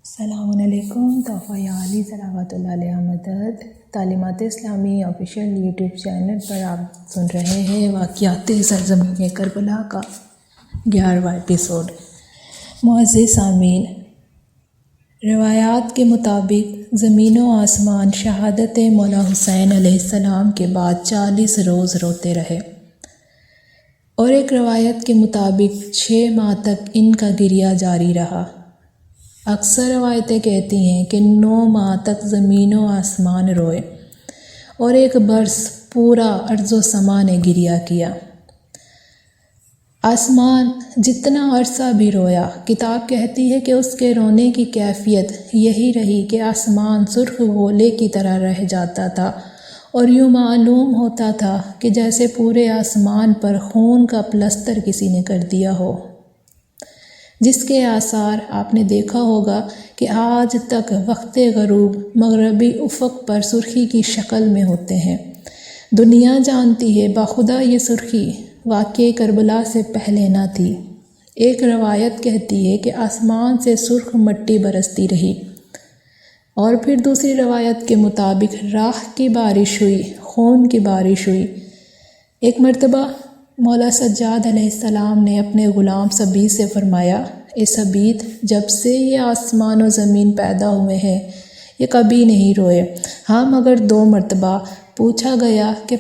السلام علیکم. تحفہ عالی صلوات اللہ علیہ مدد تعلیمات اسلامی آفیشیل یوٹیوب چینل پر آپ سن رہے ہیں واقعات سرزمین کربلا کا 11واں ایپیسوڈ. معزز سامعین، روایات کے مطابق زمین و آسمان شہادت مولا حسین علیہ السلام کے بعد 40 روز روتے رہے، اور ایک روایت کے مطابق 6 ماہ تک ان کا گریہ جاری رہا. اکثر روایتیں کہتی ہیں کہ 9 ماہ تک زمین و آسمان روئے اور ایک برس پورا ارض و سما نے گریہ کیا. آسمان جتنا عرصہ بھی رویا، کتاب کہتی ہے کہ اس کے رونے کی کیفیت یہی رہی کہ آسمان سرخ گولے کی طرح رہ جاتا تھا اور یوں معلوم ہوتا تھا کہ جیسے پورے آسمان پر خون کا پلستر کسی نے کر دیا ہو، جس کے آثار آپ نے دیکھا ہوگا کہ آج تک وقت غروب مغربی افق پر سرخی کی شکل میں ہوتے ہیں. دنیا جانتی ہے باخدا یہ سرخی واقعہ کربلا سے پہلے نہ تھی. ایک روایت کہتی ہے کہ آسمان سے سرخ مٹی برستی رہی، اور پھر دوسری روایت کے مطابق راکھ کی بارش ہوئی، خون کی بارش ہوئی. ایک مرتبہ مولا سجاد علیہ السلام نے اپنے غلام سبیت سے فرمایا، اے سبیت، جب سے یہ آسمان و زمین پیدا ہوئے ہیں یہ کبھی نہیں روئے. ہاں مگر 2 مرتبہ. پوچھا گیا کہ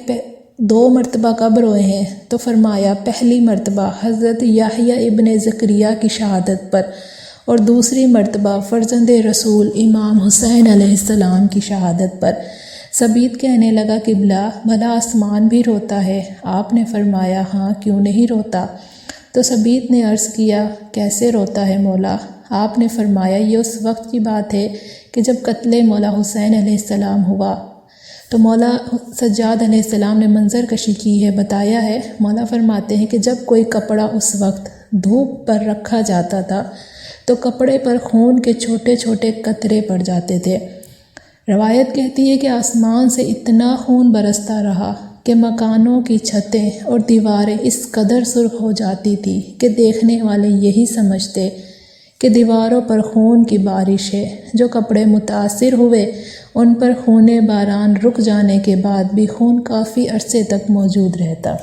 2 مرتبہ کب روئے ہیں؟ تو فرمایا، پہلی مرتبہ حضرت یحییٰ ابن زکریا کی شہادت پر، اور دوسری مرتبہ فرزند رسول امام حسین علیہ السلام کی شہادت پر. سبیت کہنے لگا، قبلہ بھلا آسمان بھی روتا ہے؟ آپ نے فرمایا، ہاں کیوں نہیں روتا؟ تو سبیت نے عرض کیا، کیسے روتا ہے مولا؟ آپ نے فرمایا، یہ اس وقت کی بات ہے کہ جب قتل مولا حسین علیہ السلام ہوا. تو مولا سجاد علیہ السلام نے منظر کشی کی ہے، بتایا ہے. مولا فرماتے ہیں کہ جب کوئی کپڑا اس وقت دھوپ پر رکھا جاتا تھا تو کپڑے پر خون کے چھوٹے چھوٹے قطرے پڑ جاتے تھے. روایت کہتی ہے کہ آسمان سے اتنا خون برستا رہا کہ مکانوں کی چھتیں اور دیواریں اس قدر سرخ ہو جاتی تھی کہ دیکھنے والے یہی سمجھتے کہ دیواروں پر خون کی بارش ہے. جو کپڑے متاثر ہوئے ان پر خون باران رک جانے کے بعد بھی خون کافی عرصے تک موجود رہتا.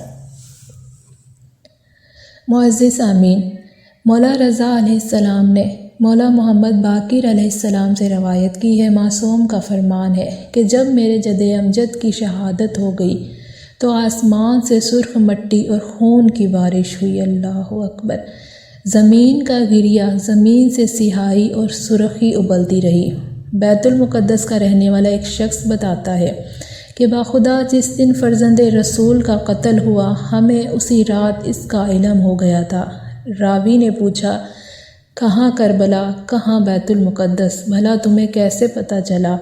معزز سامعین، مولا رضا علیہ السلام نے مولا محمد باقر علیہ السلام سے روایت کی ہے، معصوم کا فرمان ہے کہ جب میرے جد امجد کی شہادت ہو گئی تو آسمان سے سرخ مٹی اور خون کی بارش ہوئی. اللہ اکبر. زمین کا گریہ، زمین سے سیاہی اور سرخی ابلتی رہی. بیت المقدس کا رہنے والا ایک شخص بتاتا ہے کہ باخدا جس دن فرزند رسول کا قتل ہوا ہمیں اسی رات اس کا علم ہو گیا تھا. راوی نے پوچھا، کہاں کربلا، کہاں بیت المقدس؟ بھلا تمہیں کیسے پتہ چلا؟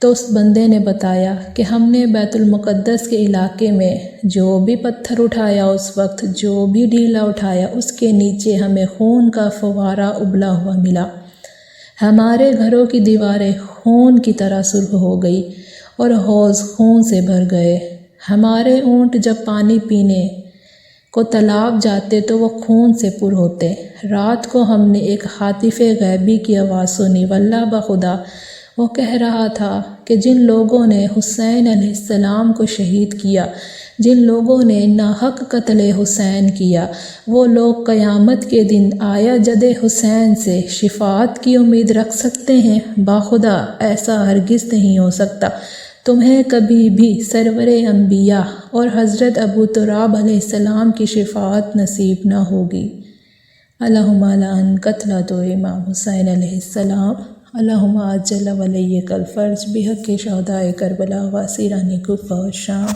تو اس بندے نے بتایا کہ ہم نے بیت المقدس کے علاقے میں جو بھی پتھر اٹھایا، اس وقت جو بھی ڈھیلا اٹھایا، اس کے نیچے ہمیں خون کا فوارہ ابلا ہوا ملا. ہمارے گھروں کی دیواریں خون کی طرح سرخ ہو گئی اور حوض خون سے بھر گئے. ہمارے اونٹ جب پانی پینے کو تالاب جاتے تو وہ خون سے پر ہوتے. رات کو ہم نے ایک خاطف غیبی کی آواز سنی، واللہ بخدا وہ کہہ رہا تھا کہ جن لوگوں نے حسین علیہ السلام کو شہید کیا، جن لوگوں نے ناحق قتل حسین کیا، وہ لوگ قیامت کے دن آیا جد حسین سے شفاعت کی امید رکھ سکتے ہیں؟ باخدا ایسا ہرگز نہیں ہو سکتا. تمہیں کبھی بھی سرور انبیاء اور حضرت ابو تراب علیہ السلام کی شفاعت نصیب نہ ہوگی. اللہم لعن قتلۃ امام حسین علیہ السلام. اللہم عجل ولیک الفرج بحق شہداء کربلا و اسیران کوفہ و شام.